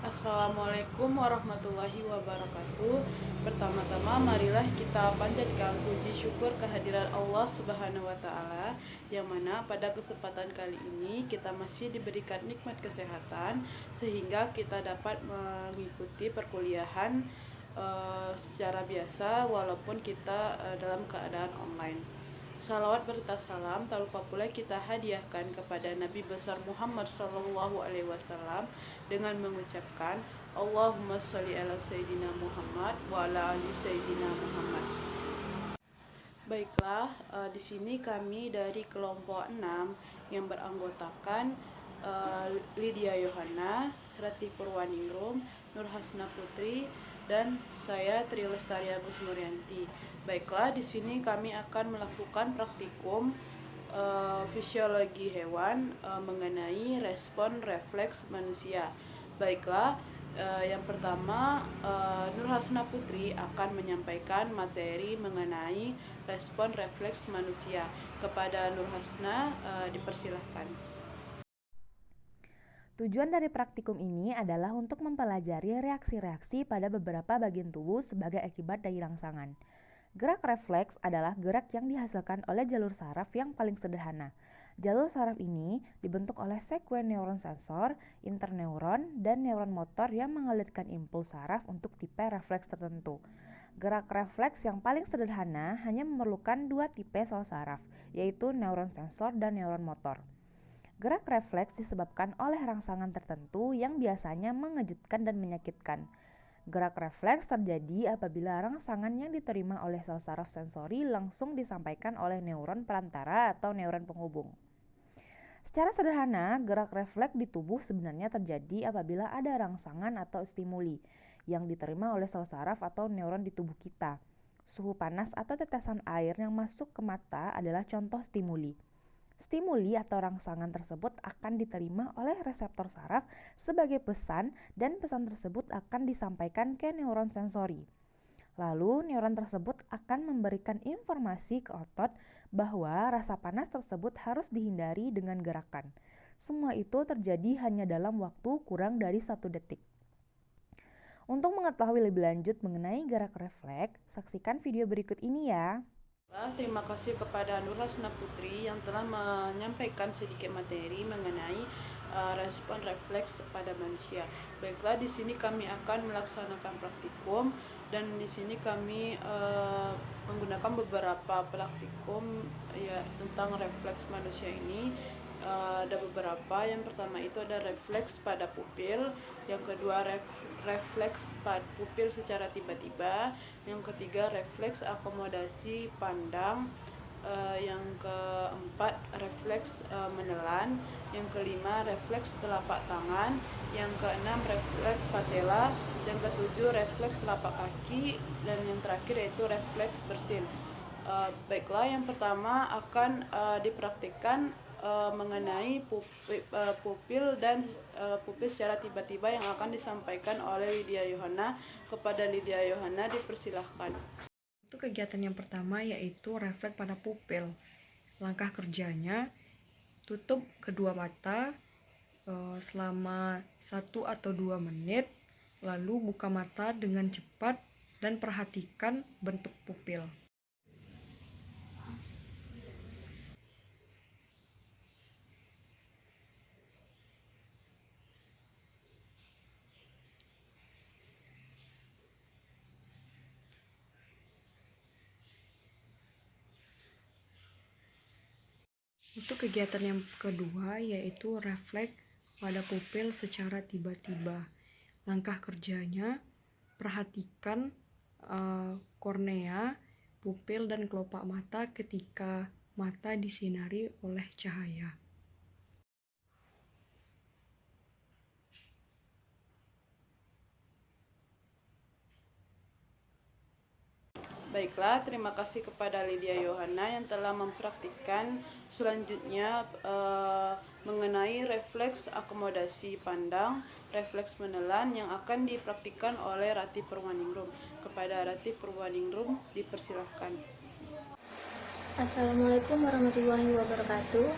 Assalamualaikum warahmatullahi wabarakatuh. Pertama-tama marilah kita panjatkan puji syukur kehadiran Allah Subhanahu wa taala, yang mana pada kesempatan kali ini kita masih diberikan nikmat kesehatan sehingga kita dapat mengikuti perkuliahan secara biasa walaupun kita dalam keadaan online. Salawat berta salam tak lupa pula kita hadiahkan kepada Nabi besar Muhammad Sallallahu Alaihi Wasallam dengan mengucapkan Allahumma sholli ala Sayyidina Muhammad wa ala ali Sayyidina Muhammad. Baiklah, di sini kami dari kelompok 6 yang beranggotakan Lydia Yohana, Rati Purwaningrum, Nur Hasna Putri, dan saya Tri Lestari Agus Nuryanti. Baiklah, di sini kami akan melakukan praktikum fisiologi hewan mengenai respon refleks manusia. Baiklah, yang pertama Nur Hasna Putri akan menyampaikan materi mengenai respon refleks manusia. Kepada Nur Hasna dipersilahkan. Tujuan dari praktikum ini adalah untuk mempelajari reaksi-reaksi pada beberapa bagian tubuh sebagai akibat dari rangsangan. Gerak refleks adalah gerak yang dihasilkan oleh jalur saraf yang paling sederhana. Jalur saraf ini dibentuk oleh sekuen neuron sensor, interneuron, dan neuron motor yang mengalirkan impuls saraf untuk tipe refleks tertentu. Gerak refleks yang paling sederhana hanya memerlukan dua tipe sel saraf, yaitu neuron sensor dan neuron motor. Gerak refleks disebabkan oleh rangsangan tertentu yang biasanya mengejutkan dan menyakitkan. Gerak refleks terjadi apabila rangsangan yang diterima oleh sel saraf sensori langsung disampaikan oleh neuron perantara atau neuron penghubung. Secara sederhana, gerak refleks di tubuh sebenarnya terjadi apabila ada rangsangan atau stimuli yang diterima oleh sel saraf atau neuron di tubuh kita. Suhu panas atau tetesan air yang masuk ke mata adalah contoh stimuli. Stimuli atau rangsangan tersebut akan diterima oleh reseptor saraf sebagai pesan dan pesan tersebut akan disampaikan ke neuron sensori. Lalu neuron tersebut akan memberikan informasi ke otot bahwa rasa panas tersebut harus dihindari dengan gerakan. Semua itu terjadi hanya dalam waktu kurang dari 1 detik. Untuk mengetahui lebih lanjut mengenai gerak refleks, saksikan video berikut ini ya. Terima kasih kepada Nur Hasna Putri yang telah menyampaikan sedikit materi mengenai respon refleks pada manusia. Baiklah, di sini kami akan melaksanakan praktikum dan di sini kami menggunakan beberapa praktikum ya tentang refleks manusia ini. Ada beberapa. Yang pertama itu ada refleks pada pupil, yang kedua refleks pada pupil secara tiba-tiba, yang ketiga refleks akomodasi pandang, yang keempat refleks menelan, yang kelima refleks telapak tangan, yang keenam refleks patella, yang ketujuh refleks telapak kaki, dan yang terakhir yaitu refleks bersin. Baiklah, yang pertama akan dipraktikkan mengenai pupil dan pupil secara tiba-tiba yang akan disampaikan oleh Lydia Yohana. Kepada Lydia Yohana dipersilahkan. Untuk kegiatan yang pertama yaitu refleks pada pupil. Langkah kerjanya, tutup kedua mata selama 1 atau 2 menit, lalu buka mata dengan cepat dan perhatikan bentuk pupil. Untuk kegiatan yang kedua yaitu refleks pada pupil secara tiba-tiba. Langkah kerjanya, perhatikan kornea, pupil dan kelopak mata ketika mata disinari oleh cahaya. Baiklah, terima kasih kepada Lydia Yohana yang telah mempraktikkan selanjutnya mengenai refleks akomodasi pandang, refleks menelan yang akan dipraktikkan oleh Rati Purwaningrum. Kepada Rati Purwaningrum dipersilahkan. Assalamualaikum warahmatullahi wabarakatuh.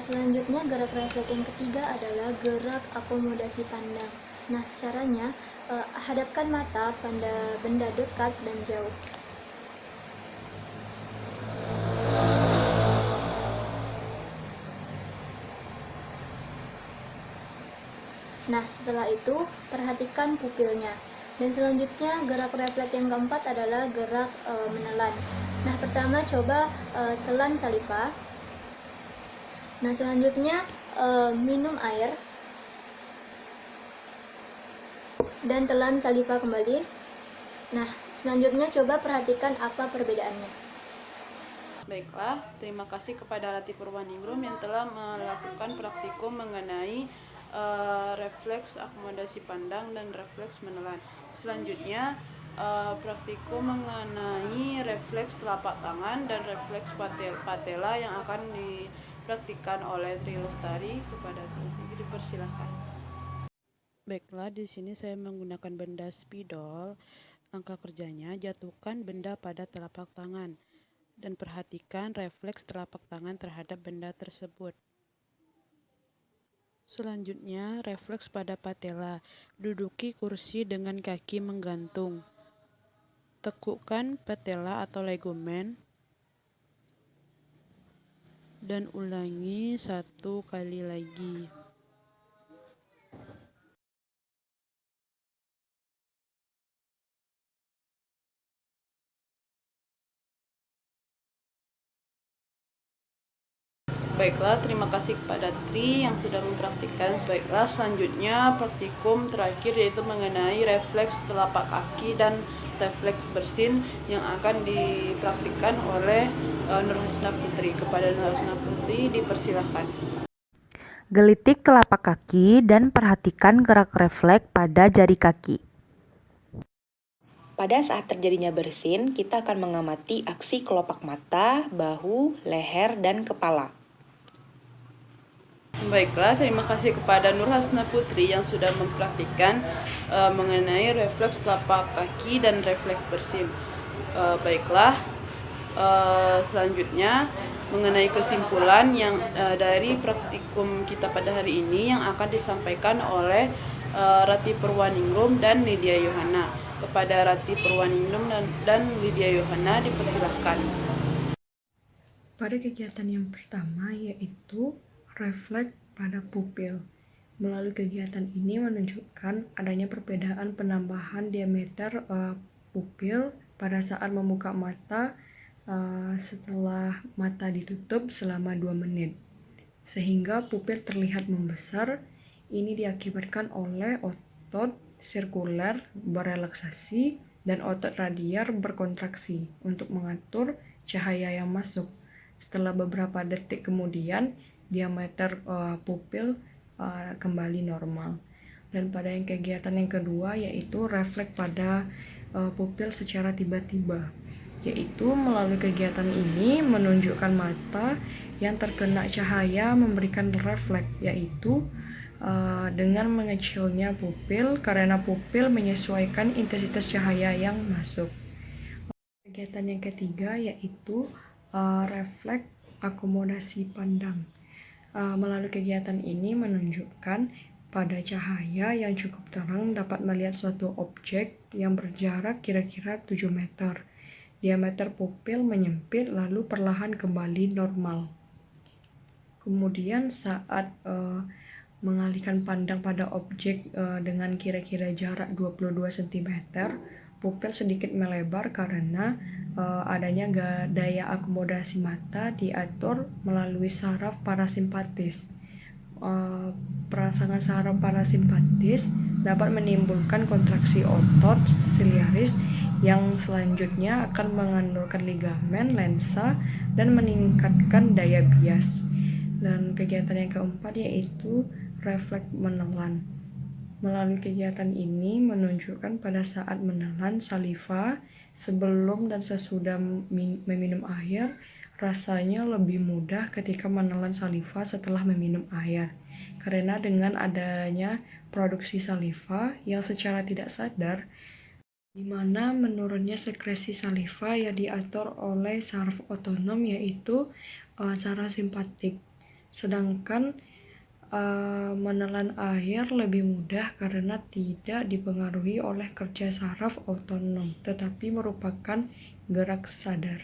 Selanjutnya gerak refleks yang ketiga adalah gerak akomodasi pandang. Nah, caranya hadapkan mata pada benda dekat dan jauh. Nah, setelah itu perhatikan pupilnya. Dan selanjutnya gerak refleks yang keempat adalah gerak menelan. Nah, pertama coba telan saliva. Nah, selanjutnya minum air dan telan saliva kembali. Nah, selanjutnya coba perhatikan apa perbedaannya. Baiklah, terima kasih kepada Rati Purwaningrum yang telah melakukan praktikum mengenai refleks akomodasi pandang dan refleks menelan. Selanjutnya praktikum mengenai refleks telapak tangan dan refleks patella yang akan dipraktikkan oleh Tri Lestari. Kepada Tri, dipersilakan. Baiklah, di sini saya menggunakan benda spidol. Langkah kerjanya, jatuhkan benda pada telapak tangan dan perhatikan refleks telapak tangan terhadap benda tersebut. Selanjutnya, refleks pada patella. Duduki kursi dengan kaki menggantung. Tekukkan patella atau legomen dan ulangi 1 kali lagi. Baiklah, terima kasih kepada Tri yang sudah mempraktikkan. Baiklah, selanjutnya praktikum terakhir yaitu mengenai refleks telapak kaki dan refleks bersin yang akan dipraktikkan oleh Nur Hasna Putri. Kepada Nur Hasna Putri, dipersilahkan. Gelitik telapak kaki dan perhatikan gerak refleks pada jari kaki. Pada saat terjadinya bersin, kita akan mengamati aksi kelopak mata, bahu, leher, dan kepala. Baiklah, terima kasih kepada Nur Hasna Putri yang sudah mempraktikkan mengenai refleks telapak kaki dan refleks bersin. Baiklah, selanjutnya mengenai kesimpulan yang dari praktikum kita pada hari ini yang akan disampaikan oleh Rati Purwaningrum dan Lydia Yohana. Kepada Rati Purwaningrum dan Lydia Yohana, dipersilahkan. Pada kegiatan yang pertama yaitu refleks pada pupil. Melalui kegiatan ini menunjukkan adanya perbedaan penambahan diameter pupil pada saat membuka mata setelah mata ditutup selama 2 menit. Sehingga pupil terlihat membesar. Ini diakibatkan oleh otot sirkuler berelaksasi dan otot radial berkontraksi untuk mengatur cahaya yang masuk. Setelah beberapa detik kemudian, diameter pupil kembali normal. Dan pada yang kegiatan yang kedua yaitu refleks pada pupil secara tiba-tiba, yaitu melalui kegiatan ini menunjukkan mata yang terkena cahaya memberikan refleks, yaitu dengan mengecilnya pupil karena pupil menyesuaikan intensitas cahaya yang masuk. Kegiatan yang ketiga yaitu refleks akomodasi pandang. Melalui kegiatan ini menunjukkan pada cahaya yang cukup terang dapat melihat suatu objek yang berjarak kira-kira 7 meter. Diameter pupil menyempit lalu perlahan kembali normal. Kemudian saat mengalihkan pandang pada objek dengan kira-kira jarak 22 cm, pupil sedikit melebar karena adanya daya akomodasi mata diatur melalui saraf parasimpatis. Perangsangan saraf parasimpatis dapat menimbulkan kontraksi otot siliaris yang selanjutnya akan mengendorkan ligamen, lensa, dan meningkatkan daya bias. Dan kegiatan yang keempat yaitu refleks menelan. Melalui kegiatan ini menunjukkan pada saat menelan saliva sebelum dan sesudah meminum air, rasanya lebih mudah ketika menelan saliva setelah meminum air. Karena dengan adanya produksi saliva yang secara tidak sadar, di mana menurunnya sekresi saliva yang diatur oleh saraf otonom yaitu saraf simpatik. Sedangkan Menelan air lebih mudah karena tidak dipengaruhi oleh kerja saraf otonom, tetapi merupakan gerak sadar.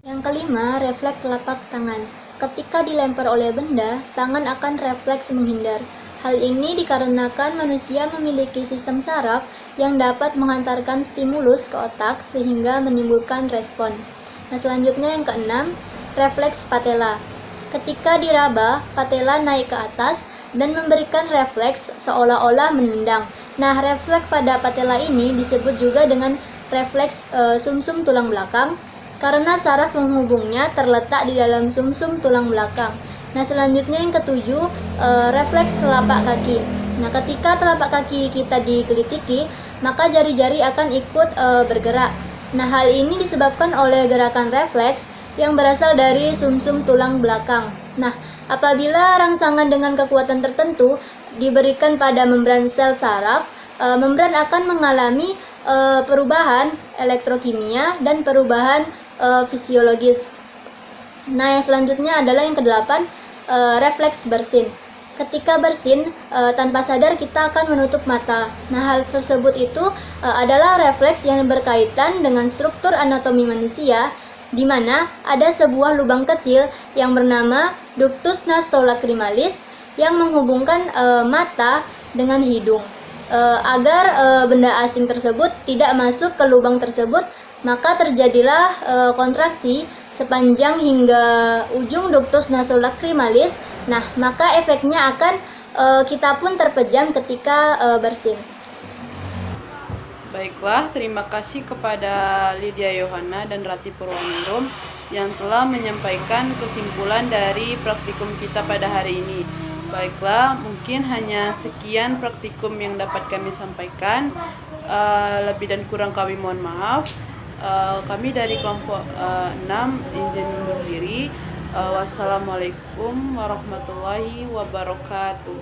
Yang kelima, refleks telapak tangan. Ketika dilempar oleh benda, tangan akan refleks menghindar. Hal ini dikarenakan manusia memiliki sistem saraf yang dapat menghantarkan stimulus ke otak sehingga menimbulkan respon. Nah, selanjutnya yang keenam, refleks patella. Ketika diraba, patella naik ke atas dan memberikan refleks seolah-olah menendang. Nah, refleks pada patella ini disebut juga dengan refleks sumsum tulang belakang karena saraf penghubungnya terletak di dalam sumsum tulang belakang. Nah, selanjutnya yang ketujuh, refleks telapak kaki. Nah, ketika telapak kaki kita digelitiki, maka jari-jari akan ikut bergerak. Nah, hal ini disebabkan oleh gerakan refleks yang berasal dari sumsum tulang belakang. Nah, apabila rangsangan dengan kekuatan tertentu diberikan pada membran sel saraf, membran akan mengalami perubahan elektrokimia dan perubahan fisiologis. Nah, yang selanjutnya adalah yang kedelapan, refleks bersin. Ketika bersin, tanpa sadar kita akan menutup mata. Nah, hal tersebut itu adalah refleks yang berkaitan dengan struktur anatomi manusia, di mana ada sebuah lubang kecil yang bernama ductus nasolacrimalis yang menghubungkan mata dengan hidung. Agar benda asing tersebut tidak masuk ke lubang tersebut, maka terjadilah kontraksi sepanjang hingga ujung ductus nasolacrimalis. Nah, maka efeknya akan kita pun terpejam ketika bersin. Baiklah, terima kasih kepada Lydia Yohana dan Rati Purwaningrum yang telah menyampaikan kesimpulan dari praktikum kita pada hari ini. Baiklah, mungkin hanya sekian praktikum yang dapat kami sampaikan. Lebih dan kurang kami mohon maaf. Kami dari kelompok 6 izin undur diri. Wassalamualaikum warahmatullahi wabarakatuh.